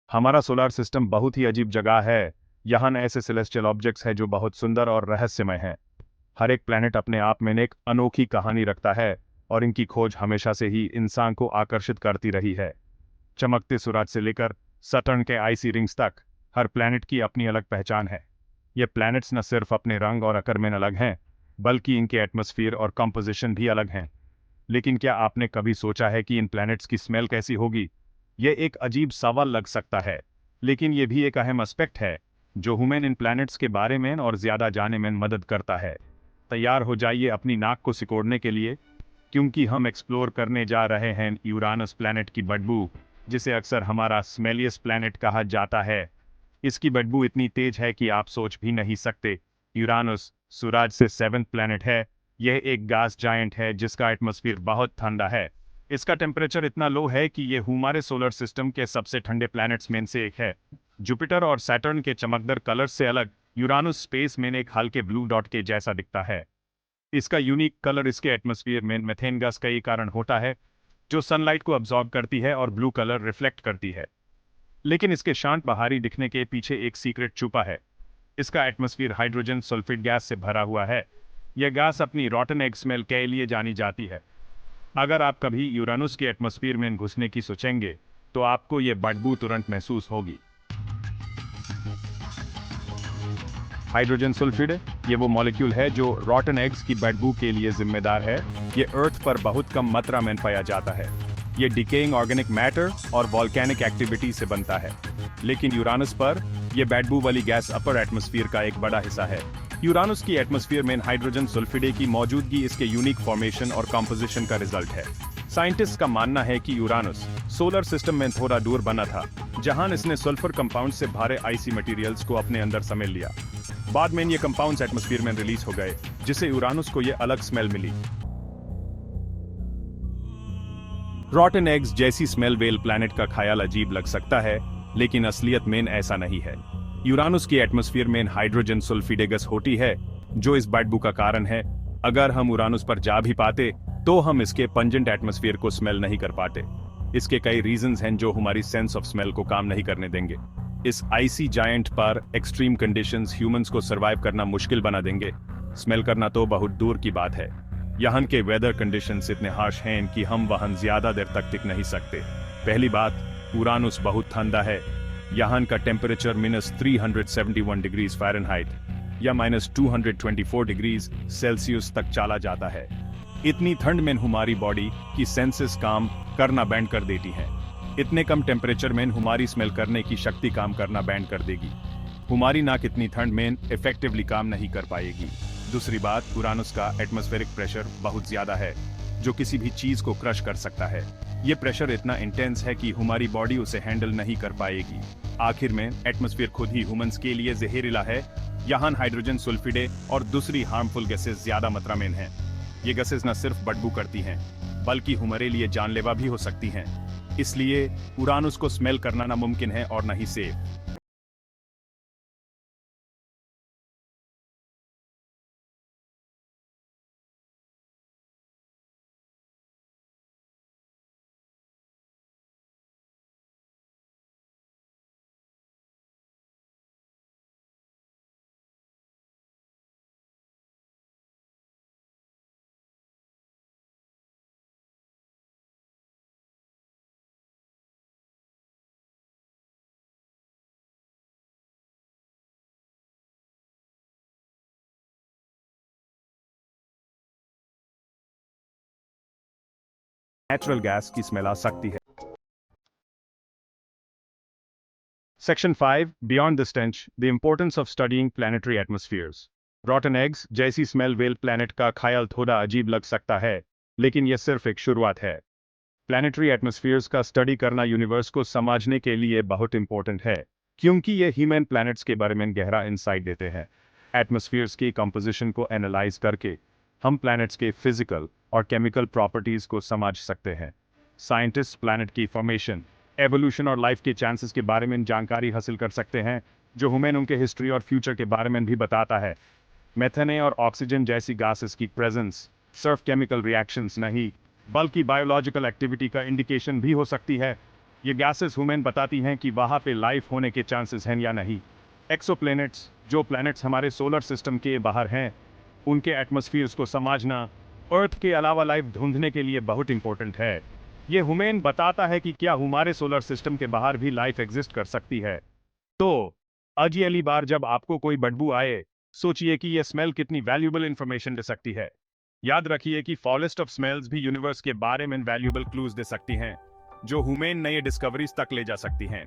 हमारा solar system बहुत ही अजीब जगह है। यहाँ ऐसे सेलेस्टियल ऑब्जेक्ट्स हैं जो बहुत सुंदर और रहस्यमय हैं। हर एक प्लैनेट अपने आप में एक अनोखी कहानी रखता है और इनकी खोज हमेशा से ही इंसान को आकर्षित करती रही है। चमकते सूरज से लेकर सटर्न के आइसी रिंग्स तक हर प्लैनेट की अपनी अलग पहचान है। ये प्लैनेट्स न सिर्फ अपने रंग और आकार में अलग हैं, बल्कि इनके एटमॉस्फेयर और कंपोजिशन भी अलग हैं। लेकिन क्या आपने कभी सोचा है कि इन प्लैनेट्स की स्मेल कैसी होगी? ये एक अजीब सवाल लग सकता है, लेकिन ये भी एक अहम एस्पेक्ट है जो ह्यूमन इन प्लैनेट्स के बारे में और ज्यादा जानने में मदद करता है। तैयार हो जाइए अपनी नाक को सिकोड़ने के लिए, क्योंकि हम एक्सप्लोर करने जा रहे हैं यूरानस प्लैनेट की बदबू, जिसे अक्सर हमारा स्मेलियस प्लैनेट कहा जाता है। इसकी बदबू इतनी तेज है कि आप सोच भी नहीं सकते। यूरानस सूरज से सेवंथ प्लैनेट है। यह एक गैस जायंट है जिसका एटमॉस्फेयर बहुत ठंडा है। इसका टेम्परेचर इतना लो है कि ये हमारे सोलर सिस्टम के सबसे ठंडे प्लैनेट्स में से एक है। जुपिटर और सैटर्न के चमकदार कलर से अलग, यूरानस स्पेस में एक हल्के ब्लू डॉट के जैसा दिखता है। इसका यूनिक कलर इसके एटमॉस्फेयर में मेथेन गैस का ही कारण होता है, जो सनलाइट को अब्सॉर्ब करती है और ब्लू कलर रिफ्लेक्ट करती है। लेकिन इसके शांत बाहरी दिखने के पीछे एक सीक्रेट छुपा है। इसका एटमॉस्फेयर हाइड्रोजन सल्फाइड गैस से भरा हुआ है। यह गैस अपनी रॉटन एग स्मेल के लिए जानी जाती है। अगर आप कभी यूरानस के एटमॉस्फेयर में घुसने की सोचेंगे, तो आपको यह बदबू तुरंत महसूस होगी। हाइड्रोजन सल्फाइड ये वो मॉलिक्यूल है जो रॉटन एग्स की बदबू के लिए जिम्मेदार है। ये अर्थ पर बहुत कम मात्रा में पाया जाता है। ये डिकेइंग ऑर्गेनिक मैटर और वॉल्केनिक एक्टिविटी से बनता है। लेकिन यूरानस पर यह बदबू वाली गैस अपर एटमॉस्फेयर का एक बड़ा हिस्सा है। यूरानस की एटमॉस्फेयर में हाइड्रोजन सल्फाइड की मौजूदगी इसके यूनिक फॉर्मेशन और कंपोजिशन का रिजल्ट है। साइंटिस्ट का मानना है कि यूरानस सोलर सिस्टम में थोड़ा दूर बना था, जहां इसने सल्फर कंपाउंड से भरे आइसी मटेरियल्स को अपने अंदर समेट लिया। बाद में ये कंपाउंड्स एटमॉस्फेयर में रिलीज हो गए, जिससे यूरानस को ये अलग स्मेल मिली। रॉटन एग्स जैसी स्मेल वेल प्लैनेट का ख्याल अजीब लग सकता है, लेकिन असलियत में ऐसा नहीं है। यूरानस की एटमॉस्फेयर में हाइड्रोजन सल्फाइड गैस होती है, जो इस बदबू का कारण है। अगर हम यूरानस पर जा भी पाते, तो हम इसके पंजेंट एटमॉस्फेयर को स्मेल नहीं कर पाते। इसके कई रीजंस हैं जो हमारी सेंस ऑफ स्मेल को काम नहीं करने देंगे। इस आईसी जायंट पर एक्सट्रीम कंडीशंस ह्यूमंस को सरवाइव करना मुश्किल बना देंगे। स्मेल करना तो बहुत दूर की बात है। यहाँ के वेदर कंडीशंस इतने हार्श हैं कि हम वहां ज्यादा देर तक टिक नहीं सकते। पहली बात, यूरानस बहुत ठंडा है। यहाँ का टेम्परेचर -371 डिग्रीज फ़ारेनहाइट या -224 डिग्रीज सेल्सियस तक चला जाता है। इतनी ठंड में हमारी बॉडी की सेंसेस काम करना बैंड कर देती हैं। इतने कम टेम्परेचर में हमारी स्मेल करने की शक्ति काम करना बैंड कर देगी। हमारी नाक इतनी ठंड में इफेक्टिवली काम नहीं कर पाएगी। दूसरी बात, यूरानस का एटमॉस्फेरिक प्रेशर बहुत ज्यादा है, जो किसी भी चीज को क्रश कर सकता है। ये प्रेशर इतना इंटेंस है कि हमारी बॉडी उसे हैंडल नहीं कर पाएगी। आखिर में एटमॉस्फेयर खुद ही ह्यूमंस के लिए जहरीला है। यहाँ हाइड्रोजन सल्फाइड और दूसरी हार्मफुल गैसेस ज्यादा मात्रा में हैं। ये गैसेस न सिर्फ बदबू करती हैं, बल्कि हमारे लिए जानलेवा भी हो सकती हैं। इसलिए यूरानस को स्मेल करना नामुमकिन है और न ही सेफ। नेचुरल गैस की स्मेल आ सकती है। Section 5, beyond the stench, the importance of studying planetary एटमॉस्फेयर्स। रॉटन eggs जैसी स्मेल वेल प्लैनेट का ख्याल थोड़ा अजीब लग सकता है, लेकिन यह सिर्फ एक शुरुआत है। प्लैनेटरी एटमॉस्फेयर्स का स्टडी करना यूनिवर्स को समझने के लिए बहुत इंपॉर्टेंट है, क्योंकि ये ह्यूमन प्लैनेट्स के बारे में गहरा इंसाइट देते हैं। एटमॉस्फेयर्स की कंपोजिशन को एनालाइज करके हम प्लैनेट्स के फिजिकल और केमिकल प्रॉपर्टीज को समझ सकते हैं। साइंटिस्ट प्लैनेट की फॉर्मेशन, एवोल्यूशन और लाइफ के चांसेस के बारे में जानकारी हासिल कर सकते हैं, जो हमें उनके हिस्ट्री और फ्यूचर के बारे में भी बताता है। मेथेन और ऑक्सीजन जैसी गैसेस की प्रेजेंस सिर्फ केमिकल रिएक्शंस नहीं, बल्कि बायोलॉजिकल एक्टिविटी का इंडिकेशन भी हो सकती है। ये गैसेस ह्यूमन बताती हैं कि वहां पे लाइफ होने के चांसेस हैं या नहीं। एक्सोप्लैनेट्स, जो प्लैनेट्स हमारे सोलर सिस्टम के बाहर हैं, उनके एटमॉस्फेयर्स को समझना अर्थ के अलावा लाइफ ढूंढने के लिए बहुत इंपॉर्टेंट है। ये ह्यूमन बताता है कि क्या हमारे सोलर सिस्टम के बाहर भी लाइफ एग्जिस्ट कर सकती है। तो अगली बार जब आपको कोई बदबू आए, सोचिए कि यह स्मेल कितनी वैल्यूबल इंफॉर्मेशन दे सकती है। याद रखिए कि फॉलेस्ट ऑफ स्मेल्स भी यूनिवर्स के बारे में वैल्यूबल क्लूज दे सकती हैं, जो ह्यूमन नए डिस्कवरीज तक ले जा सकती हैं।